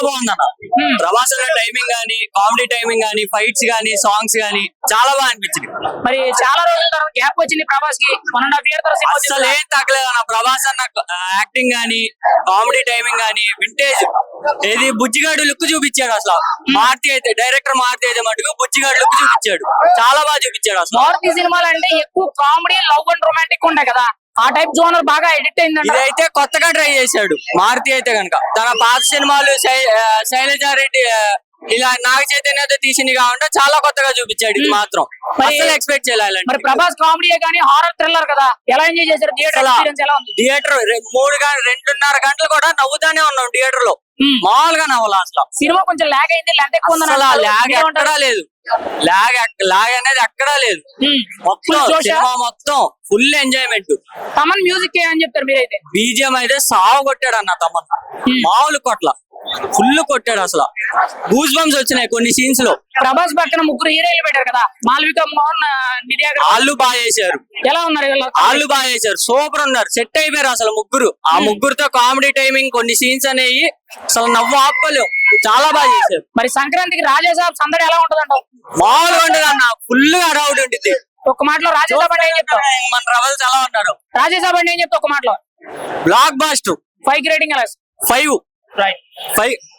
బాగుందన్న. ప్రభాస్ అన్న టైమింగ్ గానీ, కామెడీ టైమింగ్ గానీ, ఫైట్స్ గానీ, సాంగ్స్ గానీ చాలా బాగా అనిపించింది. మరి చాలా రోజుల తర్వాత గ్యాప్ వచ్చింది ప్రభాస్ కి, 1.5 year తర్వాత సినిమా అసలు ఏం తగ్గలేదు అన్న. ప్రభాస్ అన్న యాక్టింగ్ గానీ, కామెడీ టైమింగ్ గానీ, వింటేజ్ ఏది బుజ్జిగాడు లుక్ చూపించాడు అసలు. మారుతి అయితే డైరెక్టర్ మారుతి అయితే మటుకు బుజ్జిగాడు లుక్ చూపించాడు, చాలా బాగా చూపించాడు అసలు. మారుతి సినిమాలు అంటే ఎక్కువ కామెడీ, లవ్ అండ్ రొమాంటిక్ ఉంటాయి కదా, ఆ టైప్ జోనర్ బాగా ఎడిట్ అయిందండి. ఇదైతే కొత్తగా ట్రై చేశాడు మారుతి అయితే కనుక. తన పాత సినిమాలు శైలజారెడ్డి ఇలా నాగ చైతన్యతో తీసింది కాకుండా చాలా కొత్తగా చూపించాడు. ఇది మాత్రం అసలు ఎక్స్పెక్ట్ చేయాలి. మరి ప్రభాస్ కామెడీ కానీ హారర్ థ్రిల్లర్ కదా, ఎలా ఎంజాయ్ చేశారు? థియేటర్ ఎక్స్పీరియన్స్ ఎలా ఉంది? థియేటర్ 2.5 గంటలు కూడా నవ్వుతానే ఉన్నాం థియేటర్ లో, మామూలుగా నవ్వాలి అసలు. సినిమా కొంచెం లాగ్ అయింది, లెంత్ ఎక్కువ ఉందని అసలు అంటారు. లాగ్ మీరేమంటారు? ఎక్కడా లేదు. లాగ్ అనేది ఎక్కడా లేదు. మొత్తం Full జోషా? సినిమా మొత్తం ఫుల్ ఎంజాయ్మెంట్. తమన్ మ్యూజిక్ అని చెప్తారు మీరైతే? బీజిఎం అయితే సాగు కొట్టాడు అన్న తమన్, మామూలు కొట్ల ఫుల్ కొట్టాడు అసలు. గూస్ బంప్స్ వచ్చినాయి కొన్ని సీన్స్ లో. ప్రభాస్ పక్కన ముగ్గురు హీరోయిన్లు పెట్టారు కదా, మాల్విక మోహన్, నిధి అగర్వాల్. వాళ్ళు బాగా చేశారు, ఎలా ఉన్నారు వీళ్ళు? వాళ్ళు బాగా చేశారు, సూపర్ ఉన్నారు, సెట్ అయిపోయారు అసలు ముగ్గురు. ఆ ముగ్గురుతో కామెడీ టైమింగ్, కొన్ని సీన్స్ అనేవి అసలు నవ్వు ఆపలేవు, చాలా బాగా చేశారు. మరి సంక్రాంతికి రాజాసాబ్ సందడి ఎలా ఉంటదంట? మామూలుగా ఉండదు అన్న, ఫుల్ అరౌడ్ ఉంటుంది. ఒక మాటలో రాజాసాబ్ అంటే ఏం చెప్తావు? మన రవల్ చాలా ఉన్నారు. రాజాసాబ్ అంటే ఏం చెప్తావు ఒక మాటలో? Black buster. 5 రేటింగ్ ఎలా? 5. రైట్. 5